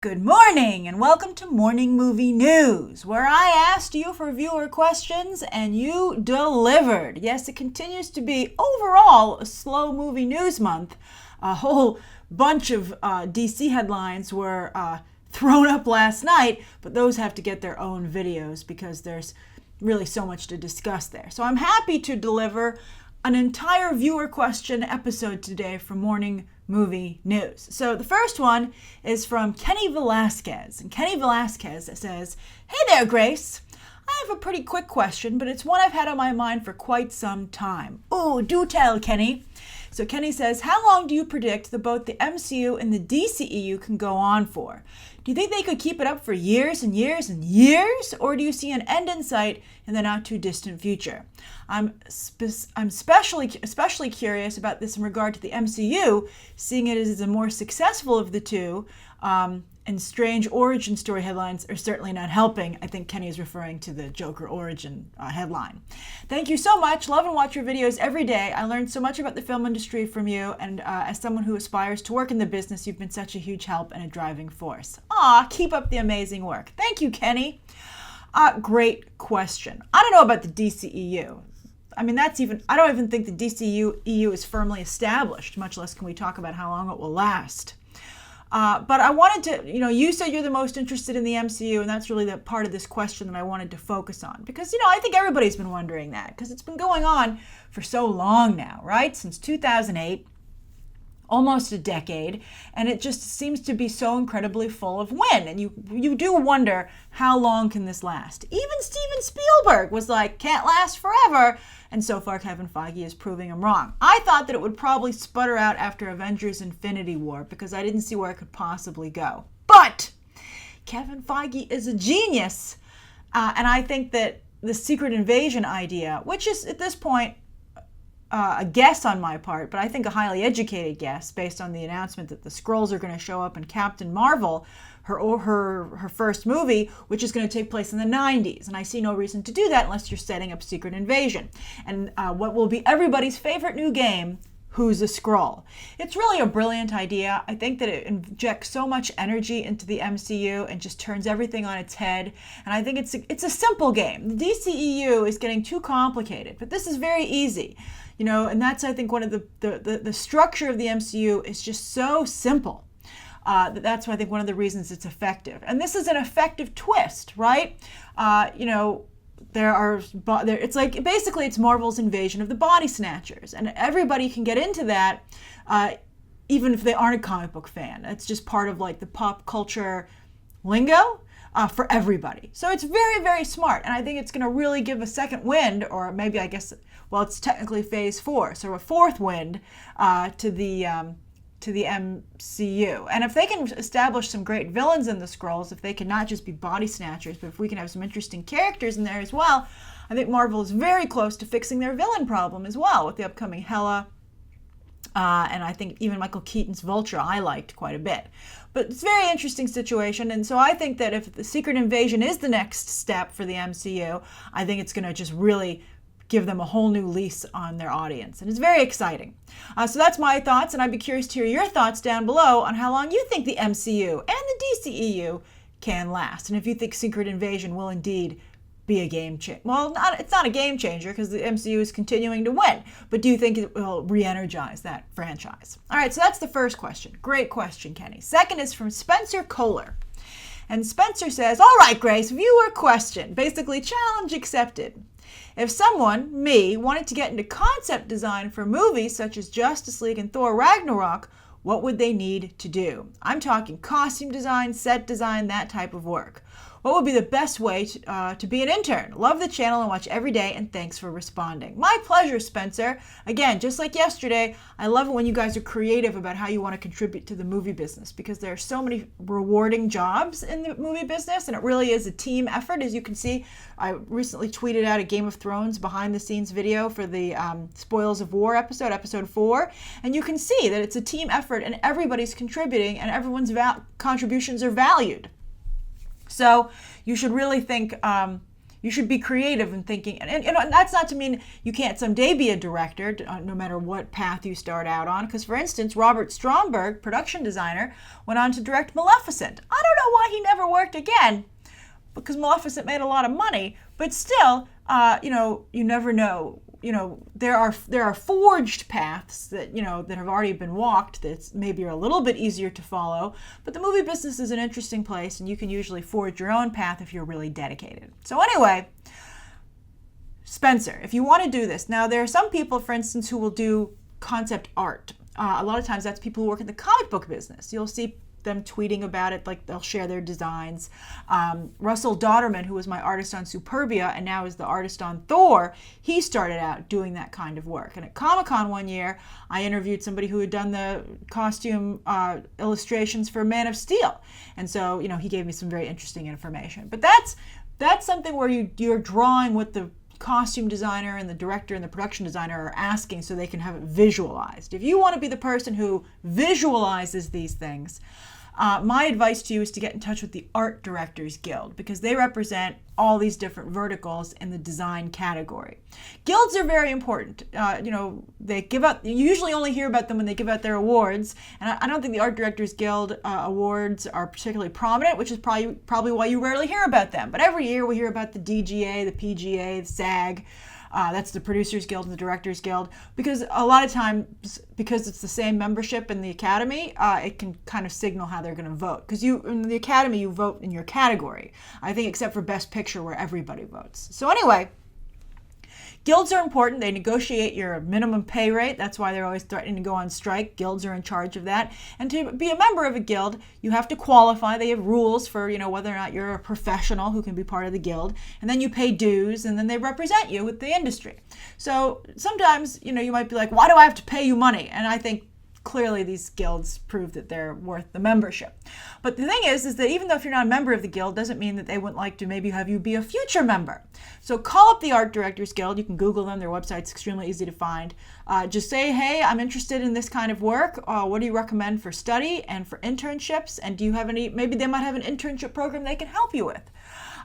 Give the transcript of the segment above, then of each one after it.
Good morning and welcome to Morning Movie News, where I asked you for viewer questions and you delivered. Yes, it continues to be overall a slow movie news month. A whole bunch of DC headlines were thrown up last night, but those have to get their own videos because there's really so much to discuss there. So I'm happy to deliver an entire viewer question episode today for Morning Movie News. So the first one is from Kenny Velasquez. And Kenny Velasquez says, "Hey there, Grace. I have a pretty quick question, but it's one I've had on my mind for quite some time." Ooh, do tell, Kenny. So Kenny says, "How long do you predict that both the MCU and the DCEU can go on for? Do you think they could keep it up for years and years and years? Or do you see an end in sight in the not too distant future? I'm especially curious about this in regard to the MCU, seeing it as the more successful of the two, and strange origin story headlines are certainly not helping." I think Kenny is referring to the Joker origin headline. "Thank you so much. Love and watch your videos every day. I learned so much about the film industry from you, and as someone who aspires to work in the business, you've been such a huge help and a driving force." Aw, keep up the amazing work. Thank you, Kenny. Great question. I don't know about the DCEU. I mean, I don't even think the DCEU is firmly established, much less can we talk about how long it will last. But I wanted to, you said you're the most interested in the MCU, and that's really the part of this question that I wanted to focus on. Because, I think everybody's been wondering that, because it's been going on for so long now, right? Since 2008, almost a decade, and it just seems to be so incredibly full of wind. And you do wonder, how long can this last? Even Steven Spielberg was like, can't last forever. And so far, Kevin Feige is proving him wrong. I thought that it would probably sputter out after Avengers Infinity War because I didn't see where it could possibly go. But Kevin Feige is a genius. And I think that the Secret Invasion idea, which is at this point a guess on my part, but I think a highly educated guess based on the announcement that the Skrulls are going to show up in Captain Marvel, her first movie, which is going to take place in the 90s. And I see no reason to do that unless you're setting up Secret Invasion. And what will be everybody's favorite new game, Who's a Skrull? It's really a brilliant idea. I think that it injects so much energy into the MCU and just turns everything on its head. And I think it's a simple game. The DCEU is getting too complicated, but this is very easy. And that's, I think, one of the structure of the MCU is just so simple. That's why I think one of the reasons it's effective. And this is an effective twist, right? It's like, basically it's Marvel's invasion of the body snatchers. And everybody can get into that, even if they aren't a comic book fan. It's just part of like the pop culture lingo. For everybody. So it's very, very smart. And I think it's going to really give a second wind, or maybe it's technically phase 4. So a fourth wind to the MCU. And if they can establish some great villains in the Skrulls, if they can not just be body snatchers, but if we can have some interesting characters in there as well, I think Marvel is very close to fixing their villain problem as well with the upcoming Hela. And I think even Michael Keaton's Vulture I liked quite a bit. But it's a very interesting situation. And so I think that if the Secret Invasion is the next step for the MCU, I think it's going to just really give them a whole new lease on their audience. And it's very exciting. So that's my thoughts. And I'd be curious to hear your thoughts down below on how long you think the MCU and the DCEU can last. And if you think Secret Invasion will indeed be a game changer. Well, it's not a game changer because the MCU is continuing to win. But do you think it will re-energize that franchise? All right, so that's the first question. Great question, Kenny. Second is from Spencer Kohler. And Spencer says, "All right, Grace, viewer question. Basically, challenge accepted. If someone, me, wanted to get into concept design for movies such as Justice League and Thor Ragnarok, what would they need to do? I'm talking costume design, set design, that type of work. What would be the best way to be an intern? Love the channel and watch every day, and thanks for responding." My pleasure, Spencer. Again, just like yesterday, I love it when you guys are creative about how you want to contribute to the movie business, because there are so many rewarding jobs in the movie business, and it really is a team effort. As you can see, I recently tweeted out a Game of Thrones behind-the-scenes video for the Spoils of War episode 4, and you can see that it's a team effort, and everybody's contributing, and everyone's contributions are valued. So you should really think, You should be creative in thinking, and that's not to mean you can't someday be a director, no matter what path you start out on. Because, for instance, Robert Stromberg, production designer, went on to direct Maleficent. I don't know why he never worked again, because Maleficent made a lot of money. But still, you never know. There are forged paths that that have already been walked that maybe are a little bit easier to follow, but the movie business is an interesting place, and you can usually forge your own path if you're really dedicated. So anyway, Spencer, if you want to do this, now there are some people, for instance, who will do concept art. A lot of times that's people who work in the comic book business. You'll see them tweeting about it, like they'll share their designs. Russell Dauterman, who was my artist on Superbia and now is the artist on Thor, he started out doing that kind of work. And at Comic-Con one year, I interviewed somebody who had done the costume illustrations for Man of Steel. And so, he gave me some very interesting information. But that's something where you're drawing what the costume designer and the director and the production designer are asking so they can have it visualized. If you want to be the person who visualizes these things, my advice to you is to get in touch with the Art Directors Guild, because they represent all these different verticals in the design category. Guilds are very important. They give out, you usually only hear about them when they give out their awards, and I don't think the Art Directors Guild awards are particularly prominent, which is probably why you rarely hear about them. But every year we hear about the DGA, the PGA, the SAG. That's the Producers Guild and the Directors Guild, because a lot of times, because it's the same membership in the Academy, it can kind of signal how they're going to vote. Because in the Academy, you vote in your category, I think, except for Best Picture, where everybody votes. So anyway, guilds are important. They negotiate your minimum pay rate. That's why they're always threatening to go on strike. Guilds are in charge of that. And to be a member of a guild, you have to qualify. They have rules for, whether or not you're a professional who can be part of the guild. And then you pay dues, and then they represent you with the industry. So sometimes, you might be like, why do I have to pay you money? And I think clearly these guilds prove that they're worth the membership. But the thing is that even though if you're not a member of the guild, doesn't mean that they wouldn't like to maybe have you be a future member. So call up the Art Directors Guild. You can Google them. Their website's extremely easy to find. Just say, hey, I'm interested in this kind of work. What do you recommend for study and for internships? And do you have maybe they might have an internship program they can help you with.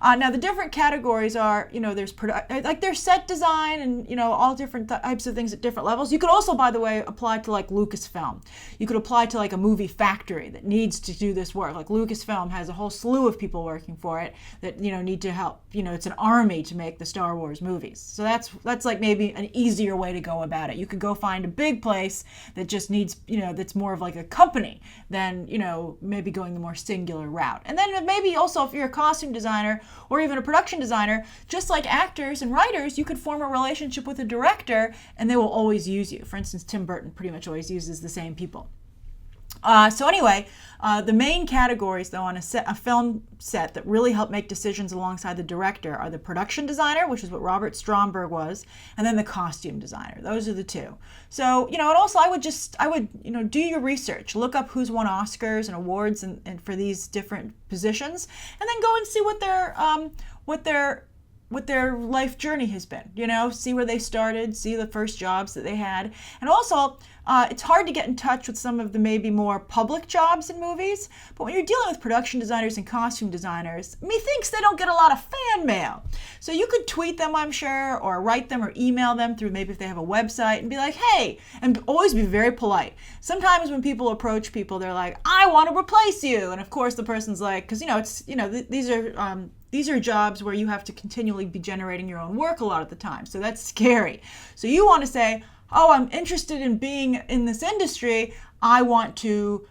Now, the different categories are, there's set design and, all different types of things at different levels. You could also, by the way, apply to like Lucasfilm. You could apply to like a movie factory that needs to do this work. Like Lucasfilm has a whole slew of people working for it that, need to help. It's an army to make the Star Wars movies. So that's like maybe an easier way to go about it. You could go find a big place that just needs, that's more of like a company than, maybe going the more singular route. And then maybe also if you're a costume designer, or even a production designer, just like actors and writers, you could form a relationship with a director and they will always use you. For instance, Tim Burton pretty much always uses the same people. So anyway, the main categories, though, on a film set that really help make decisions alongside the director are the production designer, which is what Robert Stromberg was, and then the costume designer. Those are the two. So, and also I would do your research. Look up who's won Oscars and awards and for these different positions, and then go and see what their life journey has been, see where they started, see the first jobs that they had. And also, it's hard to get in touch with some of the maybe more public jobs in movies, but when you're dealing with production designers and costume designers, methinks they don't get a lot of fan mail. So you could tweet them, I'm sure, or write them or email them through maybe if they have a website and be like, hey, and always be very polite. Sometimes when people approach people, they're like, I want to replace you. And of course the person's like, because, these are jobs where you have to continually be generating your own work a lot of the time. So that's scary. So you want to say, oh, I'm interested in being in this industry. I want to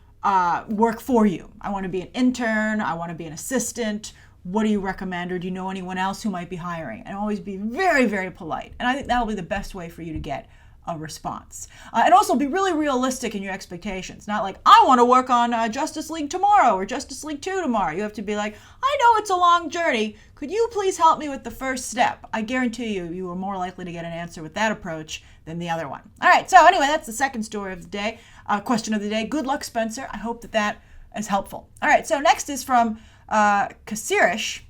work for you. I want to be an intern. I want to be an assistant. What do you recommend? Or do you know anyone else who might be hiring? And always be very, very polite. And I think that'll be the best way for you to get a response. And also be really realistic in your expectations. Not like, I want to work on Justice League tomorrow or Justice League 2 tomorrow. You have to be like, I know it's a long journey. Could you please help me with the first step? I guarantee you are more likely to get an answer with that approach than the other one. All right, so anyway, that's the second story of the day, question of the day. Good luck, Spencer. I hope that is helpful. All right, so next is from Kasirish.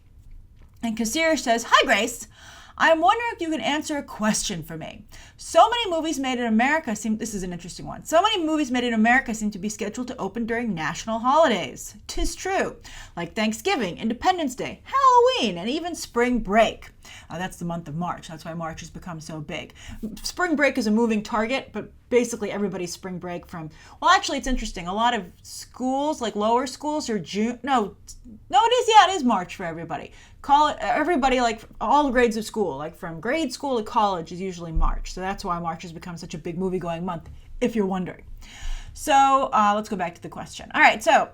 And Kasirish says, hi, Grace. I'm wondering if you can answer a question for me. So many movies made in America this is an interesting one. So many movies made in America seem to be scheduled to open during national holidays. 'Tis true, like Thanksgiving, Independence Day, Halloween, and even spring break. That's the month of March. That's why March has become so big. Spring break is a moving target, but basically everybody's spring break from, well, actually it's interesting. A lot of schools, like lower schools, are June. No, it is March for everybody. Everybody, like all grades of school, like from grade school to college, is usually March. So that's why March has become such a big movie going month, if you're wondering. So let's go back to the question. All right, so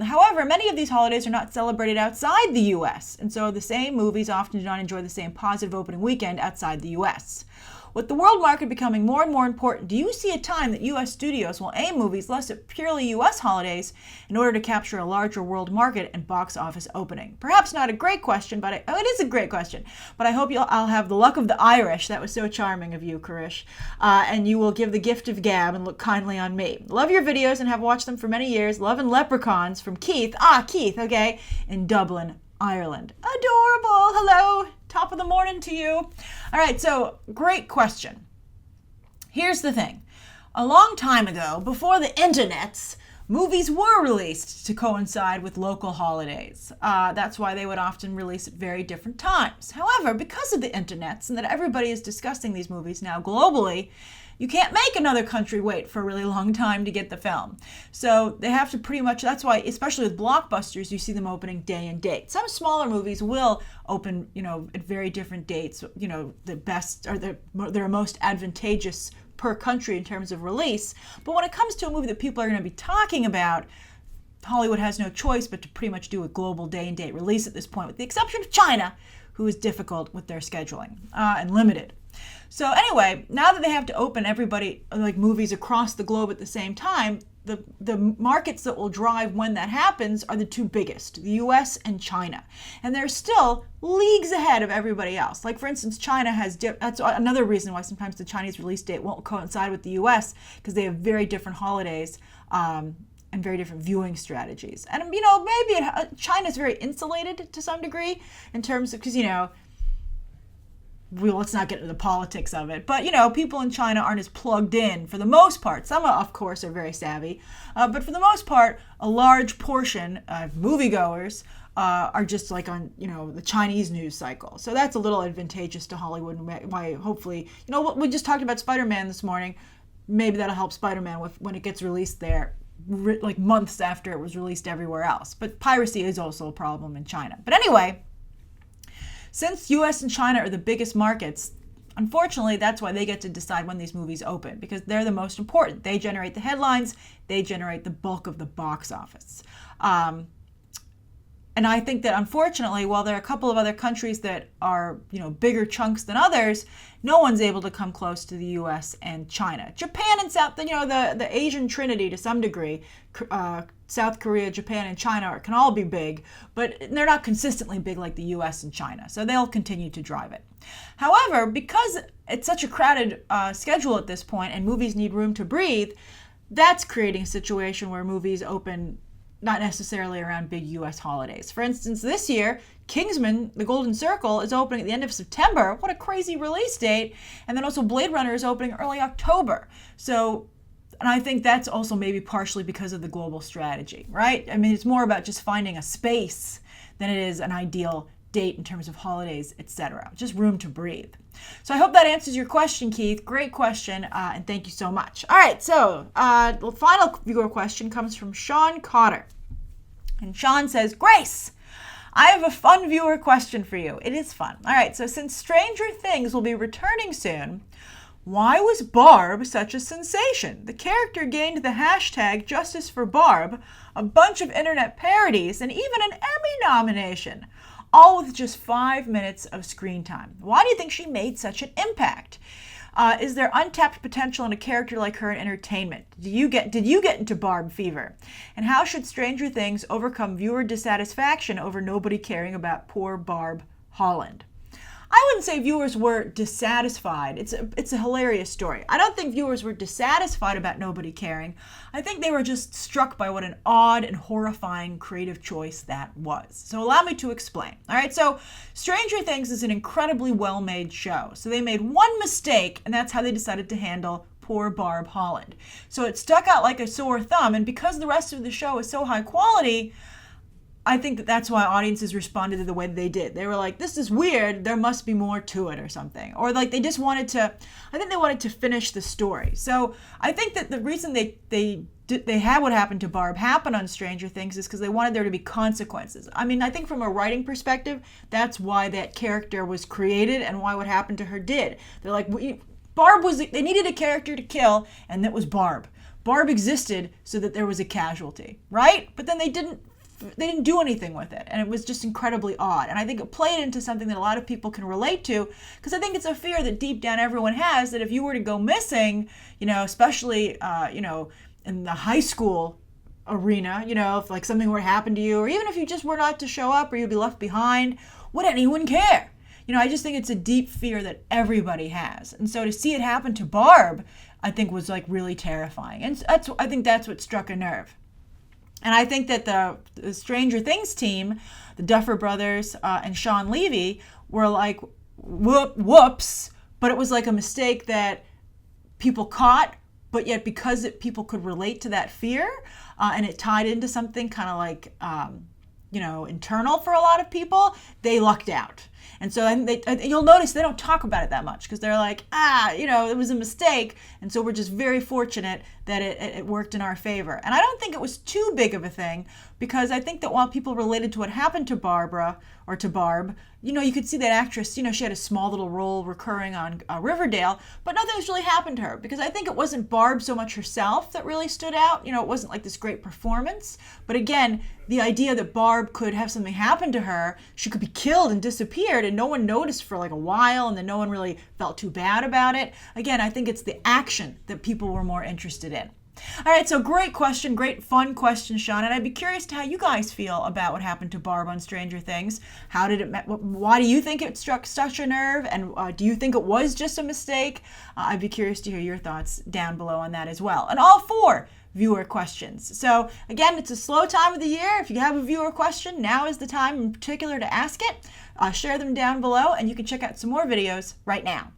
however, many of these holidays are not celebrated outside the U.S., and so the same movies often do not enjoy the same positive opening weekend outside the U.S. With the world market becoming more and more important, do you see a time that U.S. studios will aim movies less at purely U.S. holidays in order to capture a larger world market and box office opening? Perhaps not a great question, but it is a great question. But I hope I'll have the luck of the Irish. That was so charming of you, Karish. And you will give the gift of gab and look kindly on me. Love your videos and have watched them for many years. Love and Leprechauns from Keith. Keith, okay, in Dublin, Ireland. Adorable. Hello. Top of the morning to you. All right, so great question. Here's the thing. A long time ago, before the internets, movies were released to coincide with local holidays. That's why they would often release at very different times. However, because of the internets and that everybody is discussing these movies now globally, you can't make another country wait for a really long time to get the film. So they have to pretty much, that's why, especially with blockbusters, you see them opening day and date. Some smaller movies will open, at very different dates, the best, or they're most advantageous per country in terms of release. But when it comes to a movie that people are going to be talking about, Hollywood has no choice but to pretty much do a global day and date release at this point, with the exception of China, who is difficult with their scheduling and limited. So anyway, now that they have to open everybody, like movies across the globe at the same time, the markets that will drive when that happens are the two biggest, the US and China. And they're still leagues ahead of everybody else. Like for instance, China has, that's another reason why sometimes the Chinese release date won't coincide with the US, because they have very different holidays and very different viewing strategies. And maybe China's very insulated to some degree in terms of, because let's not get into the politics of it, but people in China aren't as plugged in for the most part. Some, of course, are very savvy, but for the most part, a large portion of moviegoers are just like on the Chinese news cycle. So that's a little advantageous to Hollywood, and why hopefully we just talked about Spider-Man this morning. Maybe that'll help Spider-Man when it gets released there, like months after it was released everywhere else. But piracy is also a problem in China. But anyway, since US and China are the biggest markets, unfortunately, that's why they get to decide when these movies open, because they're the most important. They generate the headlines. They generate the bulk of the box office. And I think that unfortunately, while there are a couple of other countries that are, bigger chunks than others, no one's able to come close to the US and China. Japan and the Asian Trinity to some degree, South Korea, Japan, and China can all be big, but they're not consistently big like the US and China. So they'll continue to drive it. However, because it's such a crowded schedule at this point and movies need room to breathe, that's creating a situation where movies open not necessarily around big U.S. holidays. For instance, this year, Kingsman: The Golden Circle is opening at the end of September. What a crazy release date. And then also Blade Runner is opening early October. So, and I think that's also maybe partially because of the global strategy, right? I mean, it's more about just finding a space than it is an ideal date in terms of holidays, etc. Just room to breathe. So I hope that answers your question, Keith. Great question, and thank you so much. All right, so the final viewer question comes from Sean Cotter. And Sean says, Grace, I have a fun viewer question for you. It is fun. All right, so since Stranger Things will be returning soon, why was Barb such a sensation? The character gained the hashtag Justice for Barb, a bunch of internet parodies, and even an Emmy nomination, all with just 5 minutes of screen time. Why do you think she made such an impact? Is there untapped potential in a character like her in entertainment? Did you get into Barb fever? And how should Stranger Things overcome viewer dissatisfaction over nobody caring about poor Barb Holland? I wouldn't say viewers were dissatisfied. It's a hilarious story. I don't think viewers were dissatisfied about nobody caring. I think they were just struck by what an odd and horrifying creative choice that was. So allow me to explain. All right, so Stranger Things is an incredibly well-made show. So they made one mistake, and that's how they decided to handle poor Barb Holland. So it stuck out like a sore thumb, and because the rest of the show is so high quality, I think that that's why audiences responded to the way they did. They were like, this is weird, there must be more to it or something. Or like they just wanted to, I think they wanted to finish the story. So I think that the reason they had what happened to Barb happen on Stranger Things is because they wanted there to be consequences. I mean, I think from a writing perspective, that's why that character was created and why what happened to her did. They're like, they needed a character to kill, and that was Barb. Barb existed so that there was a casualty, right? But then they didn't do anything with it, and it was just incredibly odd. And I think it played into something that a lot of people can relate to, because I think it's a fear that deep down everyone has, that if you were to go missing, especially, in the high school arena, if like something were to happen to you, or even if you just were not to show up or you'd be left behind, would anyone care? I just think it's a deep fear that everybody has. And so to see it happen to Barb, I think was like really terrifying. And I think that's what struck a nerve. And I think that the Stranger Things team, the Duffer Brothers and Sean Levy, were like, whoops, but it was like a mistake that people caught, but yet because people could relate to that fear, and it tied into something kind of like, internal for a lot of people, they lucked out. And so you'll notice they don't talk about it that much because they're like, it was a mistake. And so we're just very fortunate that it worked in our favor. And I don't think it was too big of a thing, because I think that while people related to what happened to Barbara or to Barb, you could see that actress, she had a small little role recurring on Riverdale, but nothing's really happened to her, because I think it wasn't Barb so much herself that really stood out. It wasn't like this great performance. But again, the idea that Barb could have something happen to her, she could be killed and disappeared, and no one noticed for like a while, and then no one really felt too bad about it. Again, I think it's the action that people were more interested in. All right, so great question, great fun question, Sean, and I'd be curious to how you guys feel about what happened to Barb on Stranger Things. Why do you think it struck such a nerve, and do you think it was just a mistake? I'd be curious to hear your thoughts down below on that as well. And all 4 viewer questions. So again, it's a slow time of the year. If you have a viewer question, now is the time in particular to ask it. Share them down below, and you can check out some more videos right now.